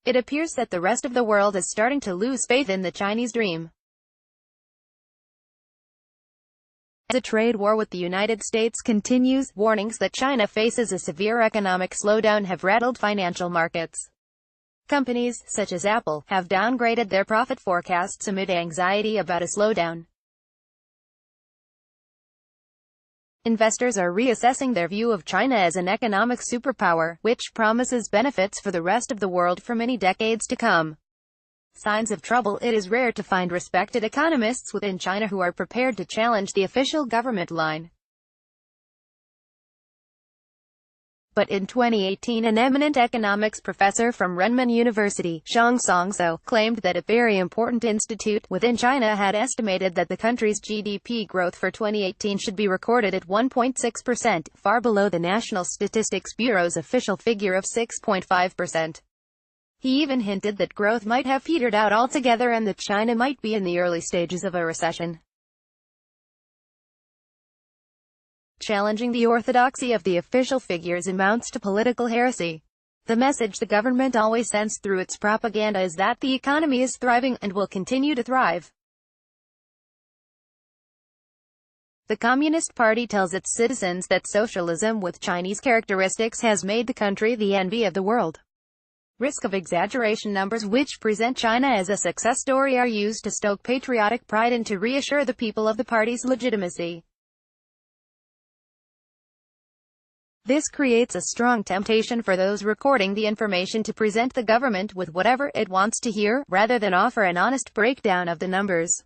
It appears that the rest of the world is starting to lose faith in the Chinese dream. As a trade war with the United States continues, warnings that China faces a severe economic slowdown have rattled financial markets. Companies, such as Apple, have downgraded their profit forecasts amid anxiety about a slowdown. Investors are reassessing their view of China as an economic superpower, which promises benefits for the rest of the world for many decades to come. Signs of trouble. It is rare to find respected economists within China who are prepared to challenge the official government line. But in 2018, an eminent economics professor from Renmin University, Zhang Songzhou, claimed that a very important institute within China had estimated that the country's GDP growth for 2018 should be recorded at 1.6%, far below the National Statistics Bureau's official figure of 6.5%. He even hinted that growth might have petered out altogether and that China might be in the early stages of a recession. Challenging the orthodoxy of the official figures amounts to political heresy. The message the government always sends through its propaganda is that the economy is thriving and will continue to thrive. The Communist Party tells its citizens that socialism with Chinese characteristics has made the country the envy of the world. Risk of exaggeration. Numbers which present China as a success story are used to stoke patriotic pride and to reassure the people of the party's legitimacy. This creates a strong temptation for those recording the information to present the government with whatever it wants to hear, rather than offer an honest breakdown of the numbers.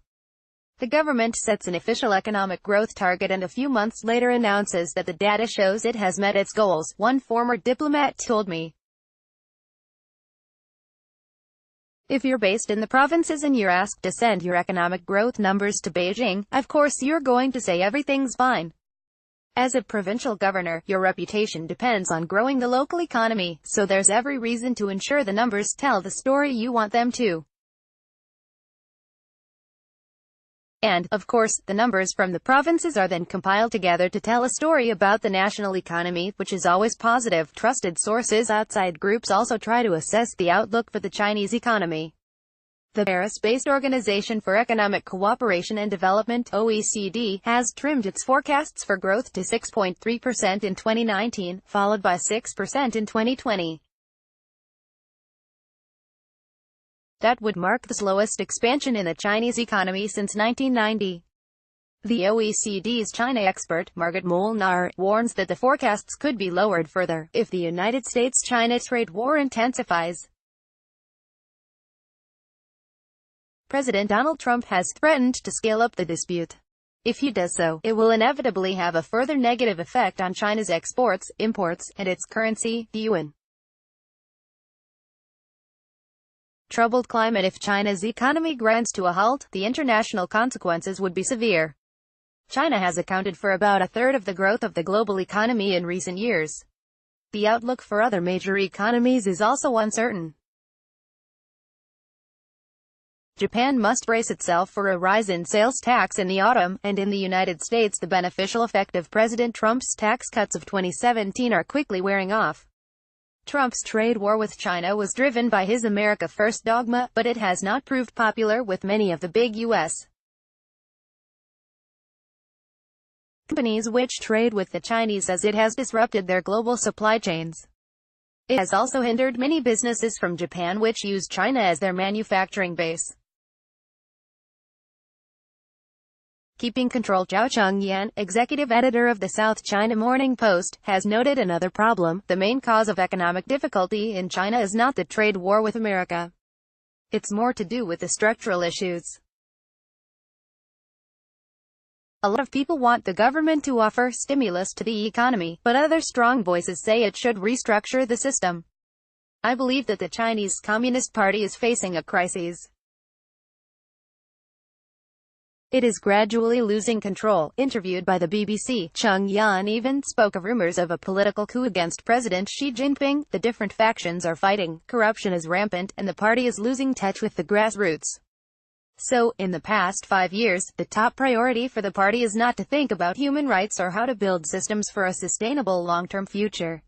The government sets an official economic growth target and a few months later announces that the data shows it has met its goals, one former diplomat told me. If you're based in the provinces and you're asked to send your economic growth numbers to Beijing, of course you're going to say everything's fine. As a provincial governor, your reputation depends on growing the local economy, so there's every reason to ensure the numbers tell the story you want them to. And, of course, the numbers from the provinces are then compiled together to tell a story about the national economy, which is always positive. Trusted sources outside groups also try to assess the outlook for the Chinese economy. The Paris-based Organization for Economic Cooperation and Development (OECD) has trimmed its forecasts for growth to 6.3% in 2019, followed by 6% in 2020. That would mark the slowest expansion in the Chinese economy since 1990. The OECD's China expert, Margaret Molnar, warns that the forecasts could be lowered further if the United States-China trade war intensifies. President Donald Trump has threatened to scale up the dispute. If he does so, it will inevitably have a further negative effect on China's exports, imports, and its currency, the yuan. Troubled climate. If China's economy grinds to a halt, the international consequences would be severe. China has accounted for about a third of the growth of the global economy in recent years. The outlook for other major economies is also uncertain. Japan must brace itself for a rise in sales tax in the autumn, and in the United States the beneficial effect of President Trump's tax cuts of 2017 are quickly wearing off. Trump's trade war with China was driven by his America First dogma, but it has not proved popular with many of the big U.S. companies which trade with the Chinese, as it has disrupted their global supply chains. It has also hindered many businesses from Japan which use China as their manufacturing base. Keeping control. Chung-yan, executive editor of the South China Morning Post, has noted another problem. The main cause of economic difficulty in China is not the trade war with America. It's more to do with the structural issues. A lot of people want the government to offer stimulus to the economy, but other strong voices say it should restructure the system. I believe that the Chinese Communist Party is facing a crisis. It is gradually losing control. Interviewed by the BBC, Chung-yan even spoke of rumors of a political coup against President Xi Jinping. The different factions are fighting, corruption is rampant, and the party is losing touch with the grassroots. So, in the past 5 years, the top priority for the party is not to think about human rights or how to build systems for a sustainable long-term future.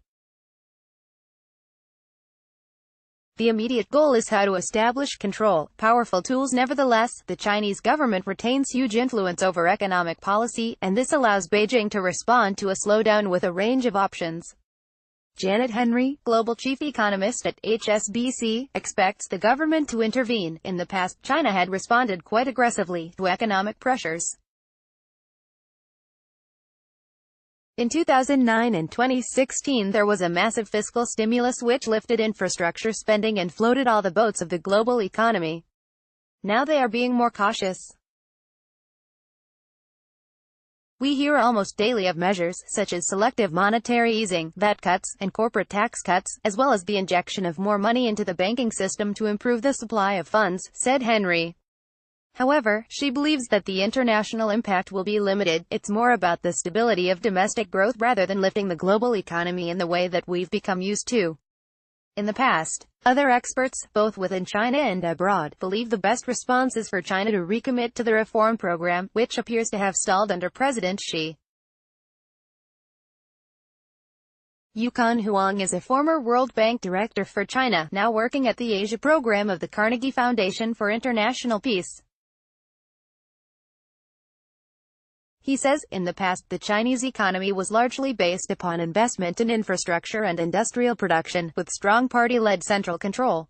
The immediate goal is how to establish control, powerful tools. Nevertheless, the Chinese government retains huge influence over economic policy, and this allows Beijing to respond to a slowdown with a range of options. Janet Henry, global chief economist at HSBC, expects the government to intervene. In the past, China had responded quite aggressively to economic pressures. In 2009 and 2016 there was a massive fiscal stimulus which lifted infrastructure spending and floated all the boats of the global economy. Now they are being more cautious. We hear almost daily of measures, such as selective monetary easing, VAT cuts, and corporate tax cuts, as well as the injection of more money into the banking system to improve the supply of funds, said Henry. However, she believes that the international impact will be limited. It's more about the stability of domestic growth rather than lifting the global economy in the way that we've become used to. In the past, other experts, both within China and abroad, believe the best response is for China to recommit to the reform program, which appears to have stalled under President Xi. Yukon Huang is a former World Bank director for China, now working at the Asia program of the Carnegie Foundation for International Peace. He says, in the past, the Chinese economy was largely based upon investment in infrastructure and industrial production, with strong party-led central control.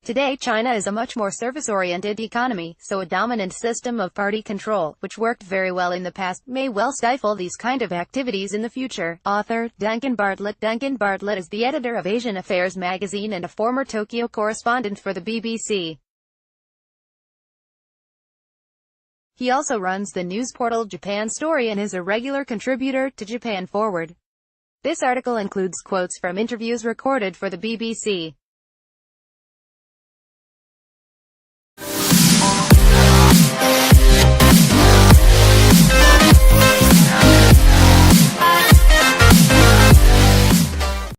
Today, China is a much more service-oriented economy, so a dominant system of party control, which worked very well in the past, may well stifle these kind of activities in the future. Author, Duncan Bartlett. Duncan Bartlett is the editor of Asian Affairs magazine and a former Tokyo correspondent for the BBC. He also runs the news portal Japan Story and is a regular contributor to Japan Forward. This article includes quotes from interviews recorded for the BBC.